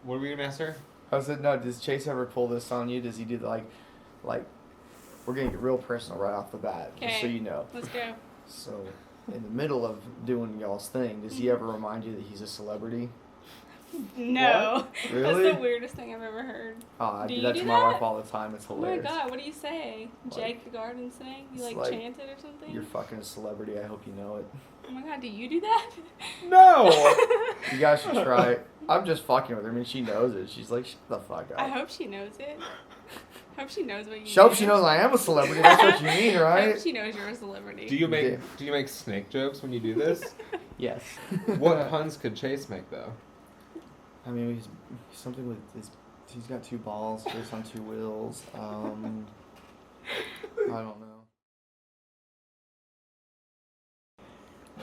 What were we gonna ask her? I said, no, does Chase ever pull this on you? Does he do like, we're gonna get real personal right off the bat, just so you know. Let's go. So, in the middle of doing y'all's thing, does he ever remind you that he's a celebrity? No. Really? That's the weirdest thing I've ever heard. I Do do you that do to my that? wife all the time. It's Oh my hilarious. god, what do you say? Like, Jake the Garden sing? You it's like like, chant it or something? You're fucking a celebrity. I hope you know it. Oh my god, do you do that? No. You guys should try it. I'm just fucking with her. I mean, she knows it. She's like, shut the fuck up. I hope she knows it. I hope she knows what you She hopes do. she knows I am a celebrity. That's what you mean, I right? hope she knows you're a celebrity. Do you make snake jokes when you do this? Yes. What puns could Chase make though? I mean, he's something with his. He's got 2 balls, face on 2 wheels. I don't know.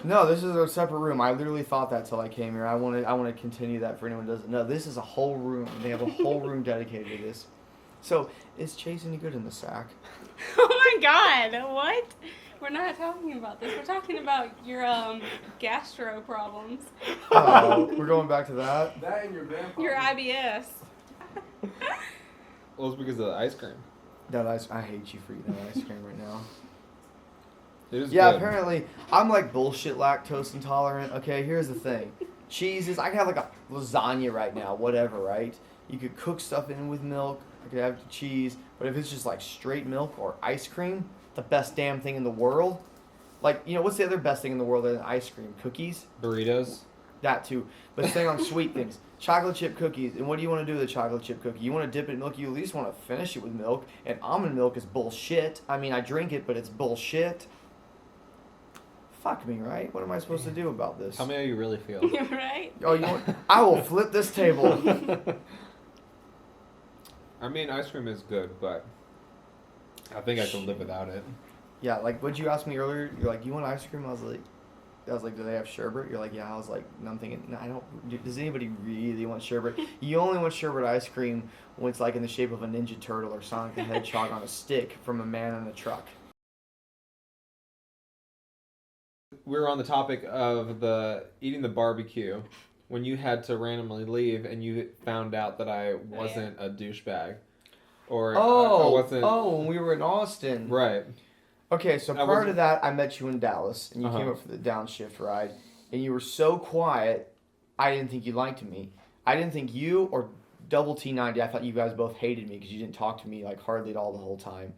No, this is a separate room. I literally thought that till I came here. I want to continue that for anyone who doesn't know. This is a whole room. They have a whole room dedicated to this. So, is Chase any good in the sack? Oh my god, what? We're not talking about this. We're talking about your gastro problems. Oh, we're going back to that? That and your grandpa. Your IBS. Well, it's because of the ice cream. That I hate you for eating that ice cream right now. It is Yeah, good. apparently I'm like bullshit lactose intolerant. Okay, here's the thing. Cheeses, I could have like a lasagna right now, whatever, right? You could cook stuff in with milk. I could have the cheese, but if it's just like straight milk or ice cream, the best damn thing in the world. Like, you know, what's the other best thing in the world than ice cream? Cookies? Burritos. That too. But staying on sweet things. Chocolate chip cookies. And what do you want to do with a chocolate chip cookie? You want to dip it in milk. You at least want to finish it with milk. And almond milk is bullshit. I mean, I drink it, but it's bullshit. Fuck me, right? What am I supposed to do about this? Tell me how you really feel. You're right. Oh, you want? I will flip this table. I mean, ice cream is good, but I think I can live without it. Yeah, like what'd you ask me earlier? You're like, you want ice cream? I was like, do they have sherbet? You're like, yeah. I was like, no, I'm thinking, no, I don't. Does anybody really want sherbet? You only want sherbet ice cream when it's like in the shape of a Ninja Turtle or Sonic the Hedgehog on a stick from a man in a truck. We were on the topic of eating the barbecue when you had to randomly leave and you found out that I wasn't a douchebag. Or I wasn't... Oh, when we were in Austin. Right. Okay, so prior to that, I met you in Dallas, and you came up for the downshift ride, and you were so quiet, I didn't think you liked me. I didn't think you or Double T90, I thought you guys both hated me because you didn't talk to me like hardly at all the whole time.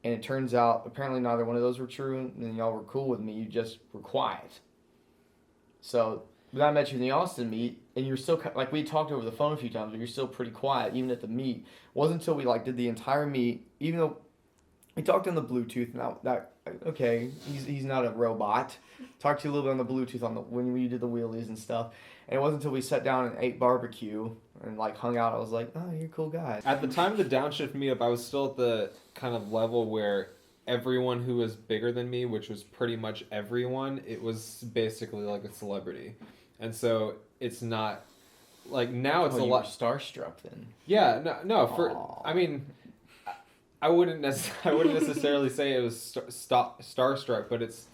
And it turns out, apparently neither one of those were true, and y'all were cool with me, you just were quiet. So, then I met you in the Austin meet, and you were still, like, we talked over the phone a few times, but you're still pretty quiet, even at the meet. It wasn't until we, like, did the entire meet, even though we talked on the Bluetooth, and okay, he's not a robot. Talked to you a little bit on the Bluetooth when we did the wheelies and stuff. And it wasn't until we sat down and ate barbecue and like hung out, I was like, oh, you're a cool guy. At the time of the downshift meetup, I was still at the kind of level where everyone who was bigger than me, which was pretty much everyone, it was basically like a celebrity. And so it's not, like now it's a lot. You were starstruck then. Yeah, no. I mean, I wouldn't necessarily say it was starstruck, but it's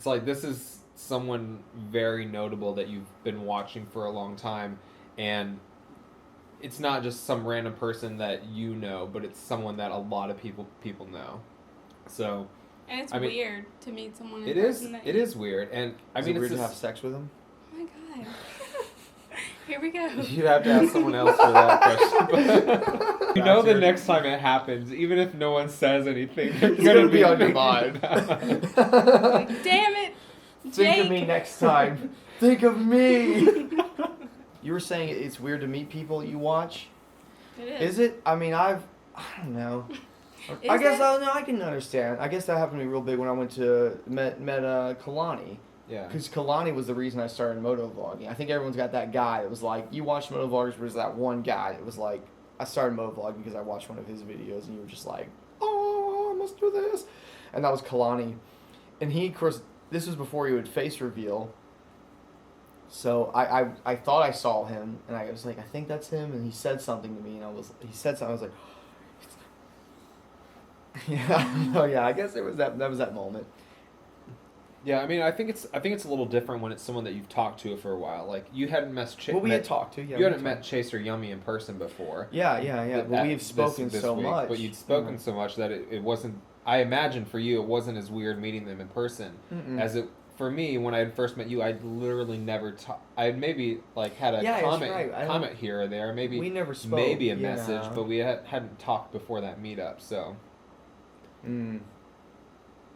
like this is someone very notable that you've been watching for a long time, and it's not just some random person that you know, but it's someone that a lot of people know. So, And it's weird to meet someone in it person. It is weird, and I mean, it's weird it's to have sex with him. Oh my god. Here we go. You have to ask someone else for that question. You know, the next time it happens, even if no one says anything, it's gonna be on your mind. Like, damn it, Jake. Think of me next time. Think of me. You were saying it's weird to meet people you watch. It is. Is it? I mean, I don't know. I guess I can understand. I guess that happened to me real big when I went to met Kalani. Yeah. Because Kalani was the reason I started moto vlogging. I think everyone's got that guy that was like, you watch moto vloggers, but there's that one guy that was like, I started moto vlogging because I watched one of his videos, and you were just like, oh, I must do this. And that was Kalani. And he, of course, this was before he would face reveal. So I thought I saw him, and I was like, I think that's him. And he said something to me, and I was like, yeah, oh yeah, I guess it was that was that moment. Yeah, I mean, I think it's a little different when it's someone that you've talked to for a while. Like you hadn't met Well, we had talked to. Yeah, you hadn't met Chase or Yummy in person before. Yeah. But we've spoken this so week, much. But you'd spoken so much that it wasn't. I imagine for you, it wasn't as weird meeting them in person as it. For me, when I had first met you, I'd literally never talked. I had maybe like had a comment here or there, maybe we never spoke. Maybe a message, but we hadn't talked before that meetup. So.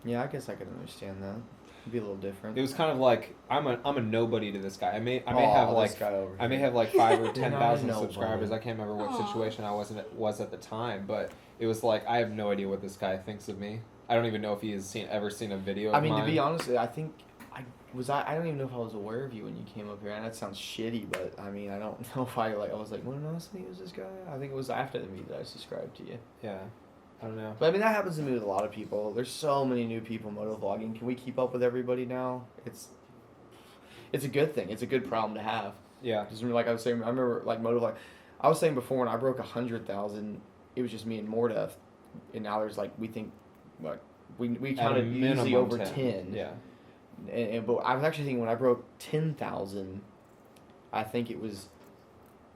Yeah, I guess I could understand that. It'd be a little different. It was kind of like I'm a nobody to this guy. I may have like 5 or 10,000 subscribers. I can't remember what situation I was at the time, but it was like I have no idea what this guy thinks of me. I don't even know if he has ever seen a video of mine. To be honest, I think I don't even know if I was aware of you when you came up here, and that sounds shitty, but I mean, I don't know if I was like, when else was this guy? I think it was after the meet that I subscribed to you. Yeah. I don't know. But I mean, that happens to me with a lot of people. There's so many new people motovlogging. Can we keep up with everybody now? It's a good thing. It's a good problem to have. Yeah. Because like I was saying, I remember like motovlog. I was saying before when I broke 100,000, it was just me and Morta, and now there's like we counted usually over 10. Yeah. But I was actually thinking when I broke 10,000, I think it was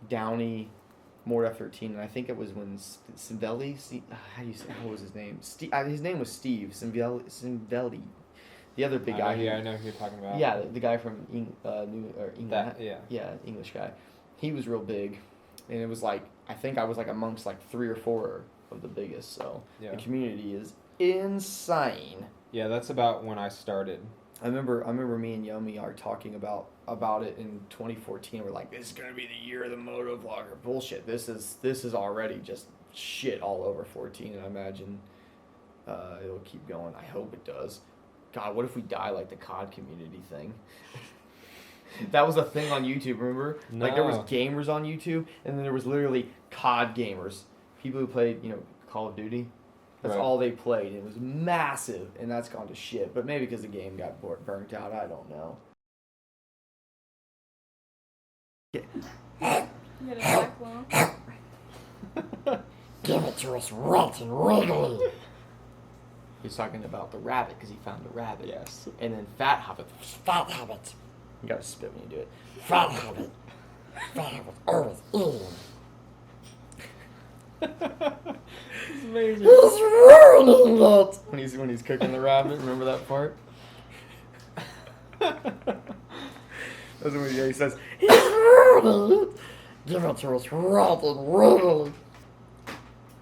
Downey. More F13, and I think it was when Simvelli, how was his name? His name was Steve Simvelli, the other big guy. Yeah, I know who you're talking about. Yeah, the guy from England. Yeah, English guy. He was real big, and it was like I think I was like amongst like 3 or 4 of the biggest. So the community is insane. Yeah, that's about when I started. I remember me and Yummy are talking about it in 2014. We're like, this is gonna be the year of the moto vlogger. Bullshit. This is already just shit all over 14, and I imagine it'll keep going. I hope it does. God, what if we die like the COD community thing? That was a thing on YouTube, remember? No. Like there was gamers on YouTube, and then there was literally COD gamers, people who played Call of Duty. That's all they played. It was massive, and that's gone to shit. But maybe because the game got burnt out. I don't know. You got a black one? Give it to us wet and wiggly. He's talking about the rabbit because he found the rabbit. Yes. And then Fat Hobbit. Fat habit. You gotta spit when you do it. Fat habit. Fat habit. Always eating. It's amazing. He's ruining it. When he's cooking the rabbit, remember that part? That's when he says, He's ruining it. Give it to us wet and wiggly. Oh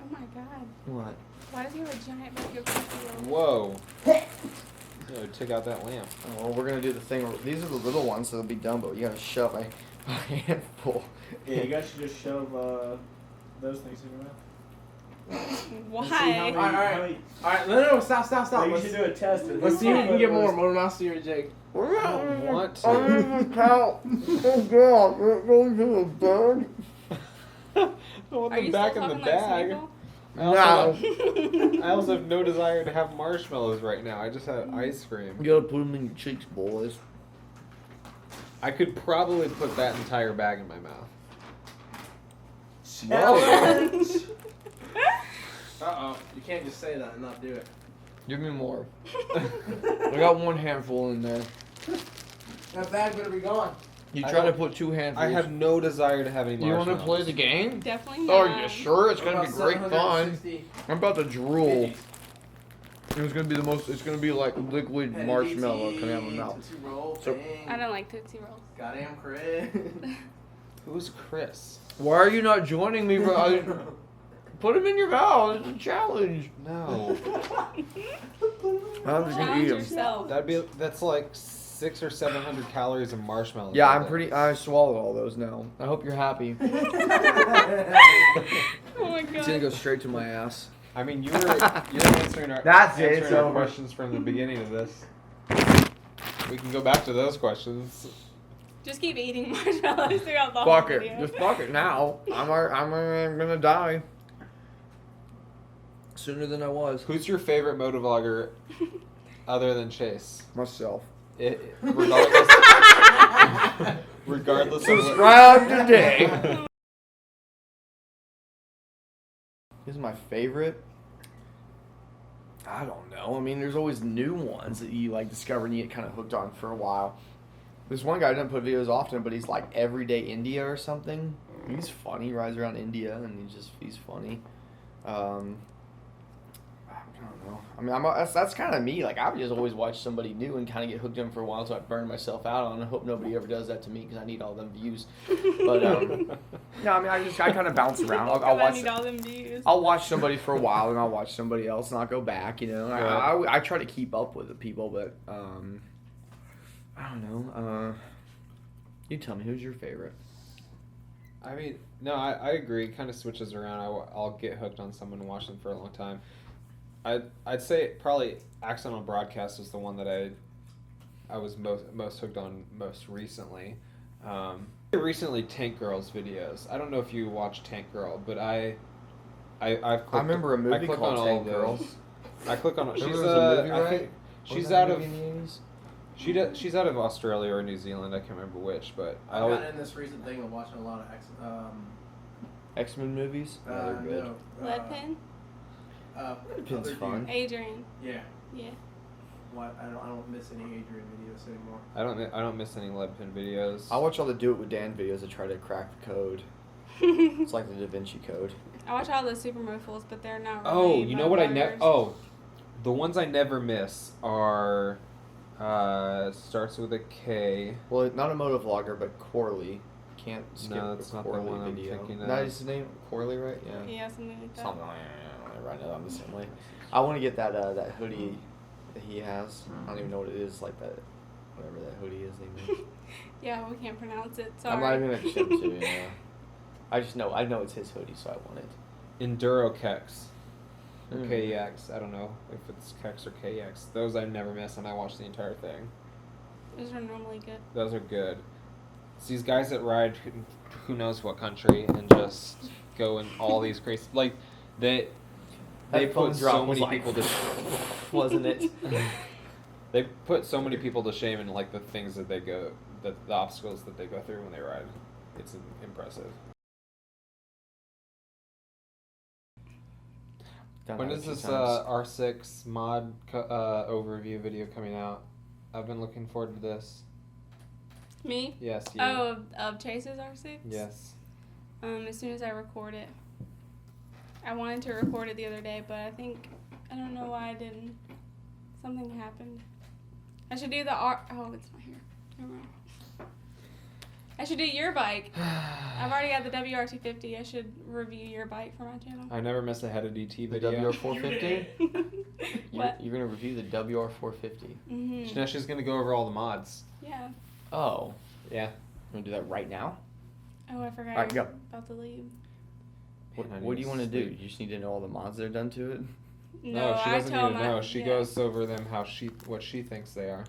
my god. what? Why does he have a giant bag of cookies? Whoa. Take out that lamp. Oh, well, we're gonna do the thing where these are the little ones, so they'll be done, but you gotta shove a handful. Yeah, you guys should just shove those things in your mouth. Why? Alright, No, stop. Like you should do a test. Let's see who can get more, Motor Mousy or Jake. I don't want to. Oh god, we're going to a bird. I want Are them you back still in the talking like bag. Smeagol? No. I also have no desire to have marshmallows right now. I just have ice cream. You gotta put them in your cheeks, boys. I could probably put that entire bag in my mouth. Challenge. Uh-oh. You can't just say that and not do it. Give me more. I got one handful in there. That bag better be gone. You I try to don't- put 2 handfuls. I have no desire to have any You marshmallows. want to play the game? Definitely Oh, not. you sure? It's gonna be About great fun. 760 I'm about to drool. Pidgeys. It's gonna be the most. It's gonna be like liquid Petty marshmallow DT, coming out of my mouth. Tootsie Roll, So- dang. I don't like Tootsie Rolls. Goddamn Chris. Who's Chris? Why are you not joining me, bro? Put them in your mouth. It's a challenge. No. I'm just gonna Challenge eat them. yourself. That's like 600 or 700 calories of marshmallows. Yeah, all I'm day. pretty. I swallowed all those now. I hope you're happy. Oh my It's gonna god. go straight to my ass. I mean, you're answering our That's it, it's answering our over. questions from the beginning of this. We can go back to those questions. Just keep eating marshmallows throughout the whole Fuck it. video. Just fuck it now. I'm gonna die sooner than I was. Who's your favorite motovlogger other than Chase? Myself. Regardless. Regardless of what, Subscribe today. This is my favorite. I don't know. I mean, there's always new ones that you like discover and you get kind of hooked on for a while. There's one guy who doesn't put videos often, but he's like Everyday India or something. He's funny. He rides around India and he's funny. I don't know. I mean, that's kind of me. Like, I would just always watch somebody new and kind of get hooked on for a while, so I burn myself out on it. I hope nobody ever does that to me because I need all them views. But no, I mean, I kind of bounce around. I'll watch. I need all them views. I'll watch somebody for a while and I'll watch somebody else and I'll go back. You know, Right. I try to keep up with the people, but I don't know. You tell me, who's your favorite? I mean, no, I agree. It kind of switches around. I'll get hooked on someone and watch them for a long time. I'd say probably Accidental Broadcast was the one that I was most hooked on most recently. Recently, Tank Girl's videos. I don't know if you watch Tank Girl, but I've clicked, I remember a movie I click called on all Tank those. Girls. I click on. She's Remember there was a movie, I right? think she's Wasn't that out a of. movie in the 80s? She's out of Australia or New Zealand. I can't remember which, but I got in this recent thing of watching a lot of X-Men movies? Yeah, they're good. Lead Pen? Lead Pen's other fun. dude. Adrian. Yeah. Yeah. What? I don't miss any Adrian videos anymore. I don't miss any Lead Pen videos. I watch all the Do It With Dan videos that try to crack the code. It's like the Da Vinci Code. I watch all the Super Mofiles, but they're not really Oh, you know what I never. vloggers. Oh, the ones I never miss are. Starts with a K. Well, not a moto vlogger, but Corley. Can't skip No, a that's not the Corley one I'm video. thinking of. That is his name? Corley, right? Yeah. Yeah, something like that. Something like that. Right now, I'm the same way. I want to get that that hoodie that he has. I don't even know what it is, like that, whatever that hoodie is. Yeah, we can't pronounce it. Sorry. I'm not even gonna ship to you. Yeah. I know it's his hoodie, so I want it. Enduro Kex. Or Mm. KEX. I don't know if it's Kex or KEX. Those I never miss, and I watch the entire thing. Those are normally good. Those are good. It's these guys that ride who knows what country and just go in all these crazy they That phone put drop so was many like, people to wasn't it? they put so many people to shame in like the things that the obstacles that they go through when they ride. It's impressive. Done When that a is few this times. R6 mod overview video coming out? I've been looking forward to this. Me? Yes, you. Oh, of Chase's R6? Yes. As soon as I record it. I wanted to record it the other day, but I don't know why I didn't. Something happened. I should do oh, it's not here. Never mind. I should do your bike. I've already got the WR250. I should review your bike for my channel. I never miss a Head of DT The video. WR450? What? You're gonna review the WR450. Mm-hmm. Now she's gonna go over all the mods. Yeah. Oh. Yeah. You wanna do that right now? Oh, I forgot. Alright, you're go. about to leave. What do you want to do? You just need to know all the mods that are done to it? No, she I doesn't need tell to my- know. She yeah. goes over them what she thinks they are.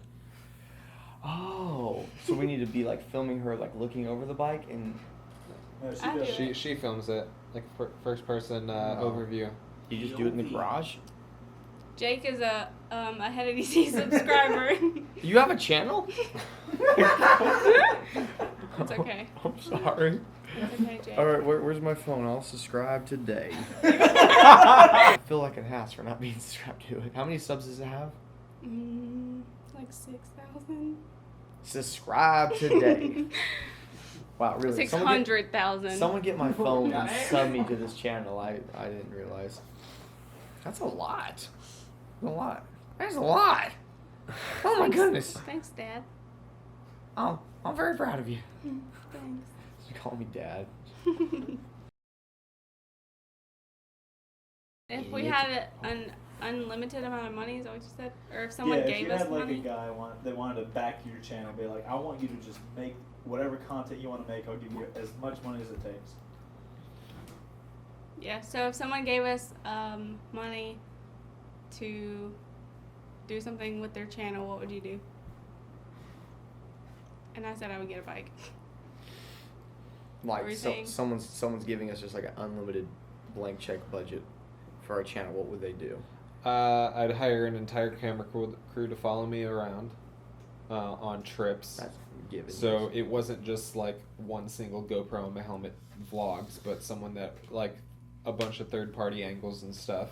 Oh. So we need to be like filming her like looking over the bike and No, she I does. do. She films it like first person overview. you just do it in the garage? Jake is a Head of DC subscriber. You have a channel? It's okay. I'm sorry. It's okay, Jake. Alright, where's my phone? I'll subscribe today. I feel like an ass for not being subscribed to it. How many subs does it have? Like 6,000. Subscribe today. Wow, really? 600,000. Someone get my phone and sub me to this channel. I didn't realize. That's a lot. A lot. That's a lot. Oh my goodness. Thanks, Dad. Oh, I'm very proud of you. Thanks. You call me dad. If we had an unlimited amount of money, is that what you said? Or if someone if gave you us had like money? a guy that wanted to back your channel, be like, I want you to just make whatever content you want to make. I'll give you as much money as it takes. Yeah, so if someone gave us money to do something with their channel, what would you do? And I said I would get a bike. Like Everything. someone's giving us just like an unlimited blank check budget for our channel. What would they do? I'd hire an entire camera crew to follow me around on trips. That's given. So it wasn't just like one single GoPro on my helmet vlogs, but someone that like a bunch of third-party angles and stuff.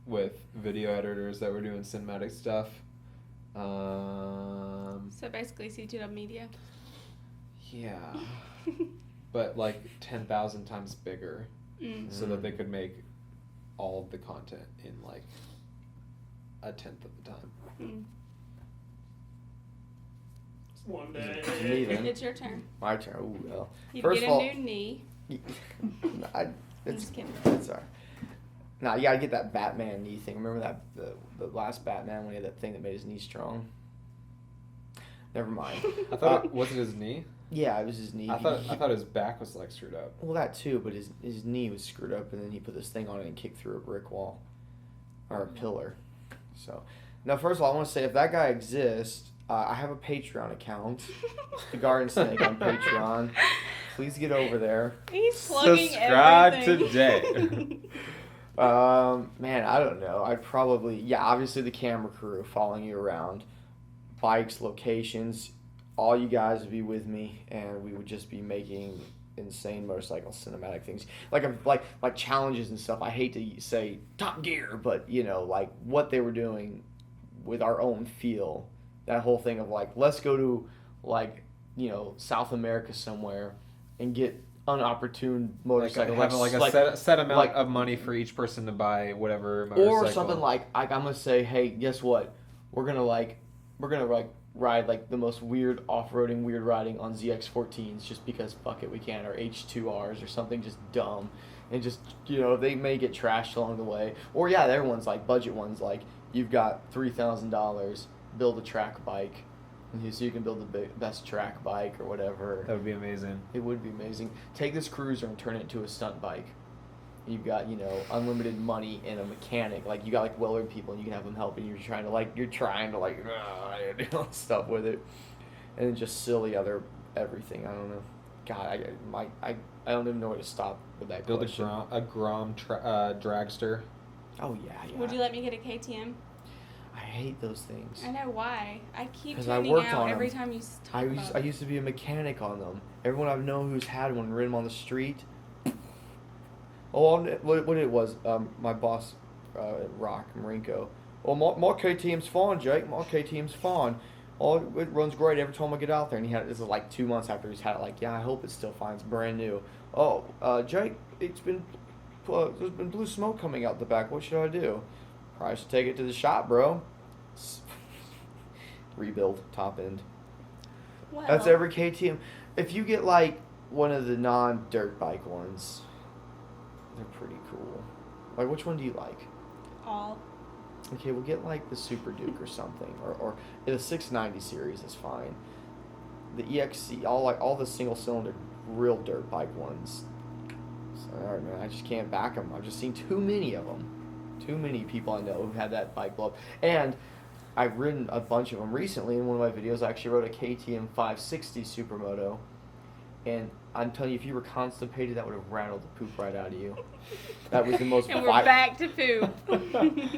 with video editors that were doing cinematic stuff. So basically C2W Media. Yeah. But like 10,000 times bigger, so that they could make all of the content in like a tenth of the time. One It's me then. It's your turn. My turn. Ooh, well. You First get of all, a new knee. I'm just kidding. It's alright. Nah, you gotta get that Batman knee thing. Remember that the last Batman when he had that thing that made his knee strong? Never mind. I thought was it his knee? Yeah, it was his knee. I thought his back was like screwed up. Well, that too, but his knee was screwed up, and then he put this thing on it and kicked through a brick wall or a pillar. So, now first of all, I want to say if that guy exists, I have a Patreon account, the Garden Snake on Patreon. Please get over there. He's plugging Subscribe everything. today. Man, I don't know. I'd probably, obviously the camera crew following you around, bikes, locations, all you guys would be with me, and we would just be making insane motorcycle cinematic things, like challenges and stuff. I hate to say Top Gear, but like what they were doing with our own feel. That whole thing of like, let's go to South America somewhere and get unopportune motorcycle, have a set amount of money for each person to buy whatever motorcycle. Or something like I'm gonna say, hey, guess what? We're gonna ride like the most weird off-roading, weird riding on ZX14s just because fuck it, we can, or H2Rs or something just dumb, and just they may get trashed along the way. Or there are ones like budget ones like you've got $3,000, build a track bike. So you can build the best track bike or whatever. That would be amazing. It would be amazing. Take this cruiser and turn it into a stunt bike. You've got, unlimited money and a mechanic. Like, you got, like, welding people, and you can have them help, and you're trying to do stuff with it. And then just silly other everything. I don't know. God, I don't even know where to stop with that Build question. a Grom dragster. Oh, yeah. Would you let me get a KTM? I hate those things. I know why. I keep 'Cause I tuning worked out on every them. time you talk about I used to be a mechanic on them. Everyone I've known who's had one, ridden them on the street. Oh, what it was, my boss, Rock Marinko. Oh, my KTM's fine, Jake. My KTM's fine. Oh, it runs great every time I get out there. And this is like 2 months after he's had it. I hope it's still fine. It's brand new. Oh, Jake, there's been blue smoke coming out the back. What should I do? Probably should take it to the shop, bro. Rebuild top end. Well, That's every KTM. If you get like one of the non-dirt bike ones, they're pretty cool. Like, which one do you like? all. Okay, we'll get like the Super Duke or something, or the 690 series is fine. The EXC, all the single cylinder real dirt bike ones. Sorry, man, I just can't back them. I've just seen too many of them. Too many people I know who've had that bike blow up. And I've ridden a bunch of them recently. In one of my videos, I actually rode a KTM 560 Supermoto. And I'm telling you, if you were constipated, that would have rattled the poop right out of you. That was the most. And we're back to poop.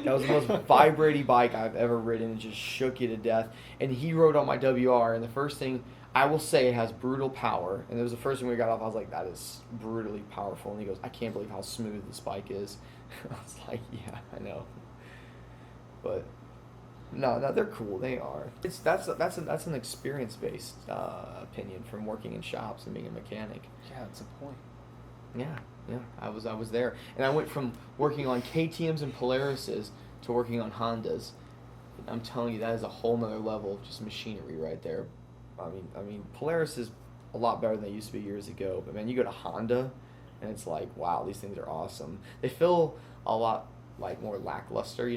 That was the most vibrating bike I've ever ridden. It just shook you to death. And he rode on my WR, and the first thing I will say, it has brutal power. And it was the first thing we got off. I was like, that is brutally powerful. And he goes, I can't believe how smooth this bike is. I was like, yeah, I know. But no, they're cool. They are. That's an experience based opinion from working in shops and being a mechanic. Yeah, that's a point. Yeah. I was there, and I went from working on KTM's and Polarises to working on Hondas. I'm telling you, that is a whole nother level of just machinery right there. I mean, Polaris is a lot better than they used to be years ago. But man, you go to Honda, and it's like, wow, these things are awesome. They feel a lot like more lackluster.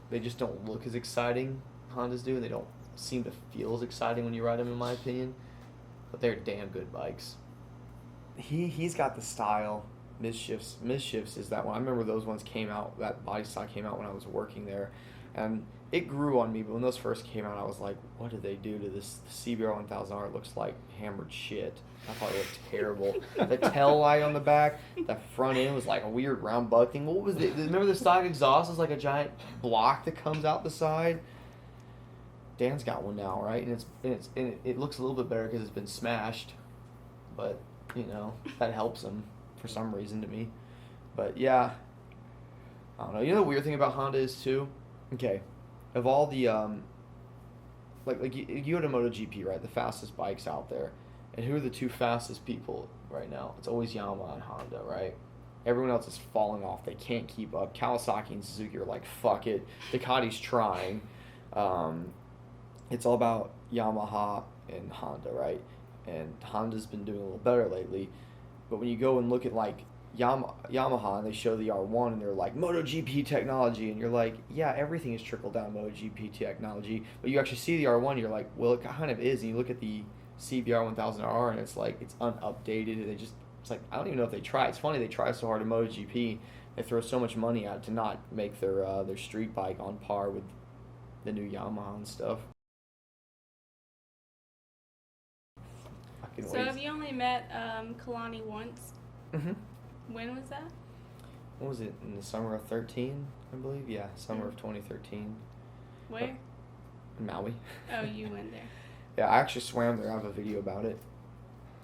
They just don't look as exciting. Hondas do, and they don't seem to feel as exciting when you ride them, in my opinion. But they're damn good bikes. He's got the style. Mischiefs is that one. I remember those ones came out. That body style came out when I was working there, and it grew on me. But when those first came out, I was like, "What did they do to this?" The CBR 1000R, it looks like hammered shit. I thought it looked terrible. The tail light on the back, the front end was like a weird round bug thing. What was it? Remember the stock exhaust is like a giant block that comes out the side. Dan's got one now, right? And it looks a little bit better because it's been smashed, but that helps him for some reason to me. But yeah, I don't know. You know the weird thing about Honda is too? Okay. Of all the like you go to MotoGP, right? The fastest bikes out there. And who are the two fastest people right now? It's always Yamaha and Honda, right? Everyone else is falling off. They can't keep up. Kawasaki and Suzuki are like, fuck it. Ducati's trying. It's all about Yamaha and Honda, right? And Honda's been doing a little better lately. But when you go and look at like Yamaha and they show the R1 and they're like MotoGP technology, and you're like, yeah, everything is trickled down MotoGP technology. But you actually see the R1, you're like, well, it kind of is. And you look at the CBR 1000R and it's like it's unupdated. It's like, I don't even know if they try. It's funny they try so hard in MotoGP. They throw so much money out to not make their street bike on par with the new Yamaha and stuff. So have you only met Kalani once? Mm-hmm. When was that? What was it? In the summer of 13, I believe? Yeah, summer of 2013. Where? In Maui. Oh, you went there. Yeah, I actually swam there. I have a video about it.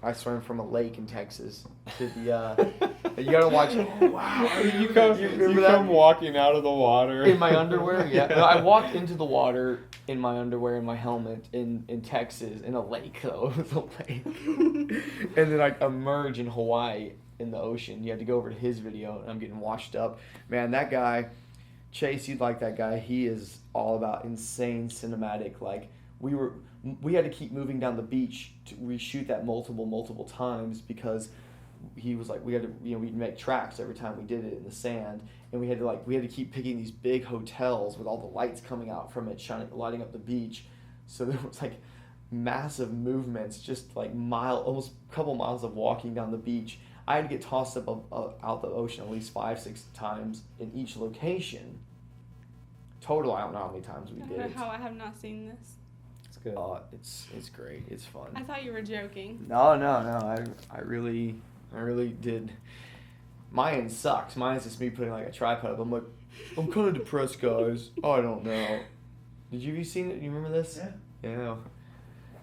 I swam from a lake in Texas to the. You gotta watch. Oh, wow. You come walking out of the water In my underwear, yeah. No, I walked into the water in my underwear and my helmet in Texas, in a lake, though. It was a lake. And then I emerge in Hawaii in the ocean. You had to go over to his video, and I'm getting washed up. Man, that guy, Chase, you'd like that guy. He is all about insane cinematic. Like, we had to keep moving down the beach to reshoot that multiple times because he was like, we had to, we'd make tracks every time we did it in the sand, and we had to keep picking these big hotels with all the lights coming out from it, lighting up the beach. So there was like massive movements, just like almost a couple miles of walking down the beach. I had to get tossed up out the ocean at least 5-6 times in each location. Total, I don't know how many times we did. How I have not seen this. It's good. It's great. It's fun. I thought you were joking. No. I really did. Mine sucks. Mine's just me putting like a tripod up. I'm like, I'm kind of depressed, guys. Oh, I don't know. Did you seen it? You remember this? Yeah.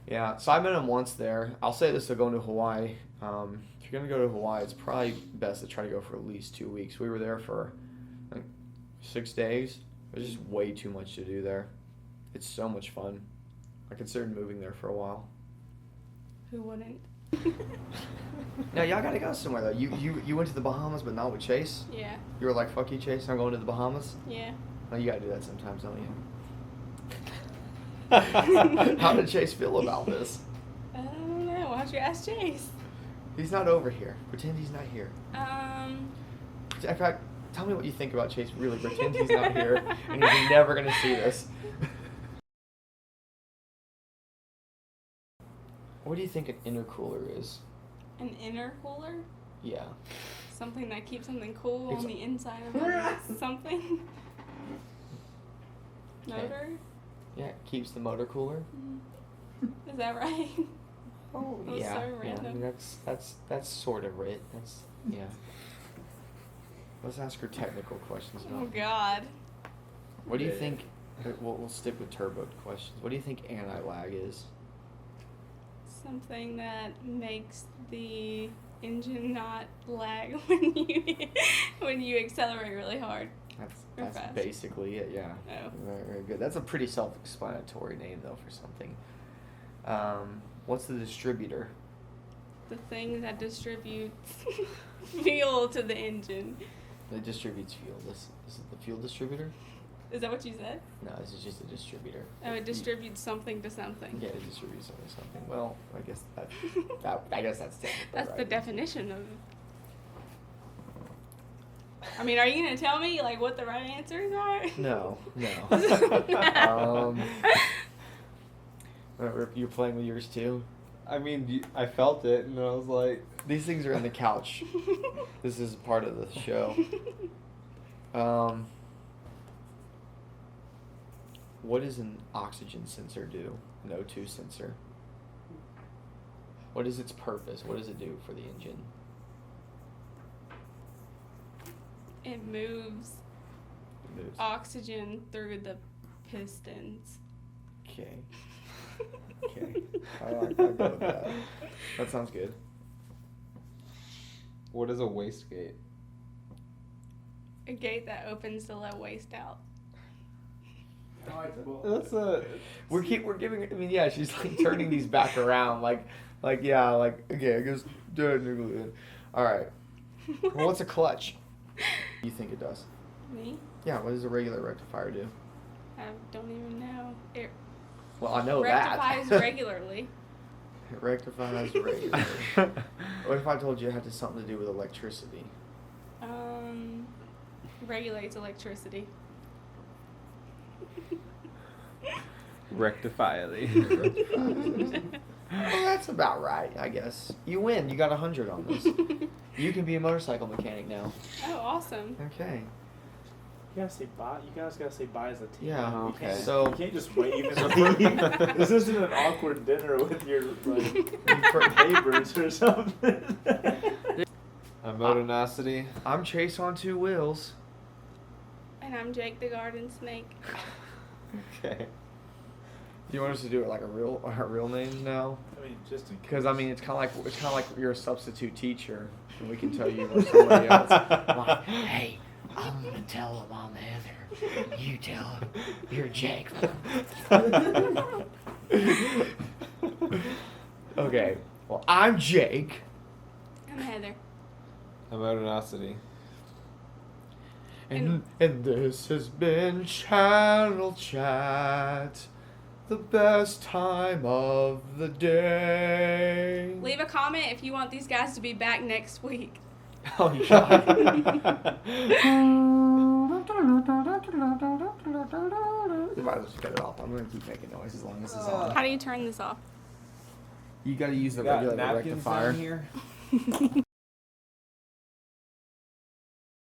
Yeah. So I met him once there. I'll say this: to going to Hawaii. If you're gonna go to Hawaii, it's probably best to try to go for at least 2 weeks. We were there for like 6 days. There's just way too much to do there. It's so much fun. I considered moving there for a while. Who wouldn't? No, y'all gotta go somewhere though. You went to the Bahamas, but not with Chase. Yeah. You were like, "Fuck you, Chase. I'm going to the Bahamas." Yeah. No, you gotta do that sometimes, don't you? How did Chase feel about this? I don't know. Why don't you ask Chase? He's not over here. Pretend he's not here. In fact, tell me what you think about Chase. Really, pretend he's not here, and he's never gonna see this. What do you think an intercooler is? An intercooler? Yeah. Something that keeps something cool It's- on the inside of it. Something. Okay. Motor? Yeah, it keeps the motor cooler. Is that right? Oh That was yeah. so Yeah, I random. mean, that's sort of it. That's yeah. Let's ask her technical questions Oh now. God. What do you think? We'll stick with turbo questions. What do you think anti-lag is? Something that makes the engine not lag when you accelerate really hard. Or That's fast. basically it. Yeah. Oh. Very, very good. That's a pretty self-explanatory name though for something. What's the distributor? The thing that distributes fuel to the engine. It distributes fuel. This is it the fuel distributor? Is that what you said? No, this is just a distributor. Oh, it distributes something to something. Yeah, it distributes something. Well, I guess that's technical, That's the right? definition of it. I mean, are you gonna tell me like what the right answers are? No. You're playing with yours too? I mean, I felt it, and I was like, These things are in the couch. This is part of the show. What does an oxygen sensor do? An O2 sensor. What is its purpose? What does it do for the engine? It moves It moves. oxygen through the pistons. Okay. I'll go with that. That sounds good. what is a wastegate? A gate that opens to let waste out. I like that. That's a. We're giving. I mean, yeah, she's like turning these back around, yeah, okay, I guess. All right. Well, what's a clutch? You think it does? Me? Yeah. What does a regular rectifier do? I don't even know. It Well, I know rectifies that. regularly. It rectifies regularly. What if I told you it had something to do with electricity? Regulates electricity. Rectifyly. Well, that's about right, I guess. You win. You got 100 on this. You can be a motorcycle mechanic now. Oh, awesome. Okay. You guys gotta say bye as a team. Yeah. You Okay. can't, So- you can't just wave and leave. This isn't an awkward dinner with your neighbors or something. A Motonacity. I'm Chase on 2 wheels. And I'm Jake the Garden Snake. Okay. You want us to do it like our real names now? I mean, just in Because I mean, it's kind of like you're a substitute teacher, and we can tell you we're somebody else. Like, hey, I'm gonna tell him I'm Heather. And you tell him you're Jake. Okay. Well, I'm Jake. I'm Heather. A Motonacity. And this has been Channel Chat, the best time of the day. Leave a comment if you want these guys to be back next week. Oh, God. You might as well just cut it off. I'm going to keep making noise as long as it's on. How do you turn this off? You got to use the Got regular napkins rectifier. down here.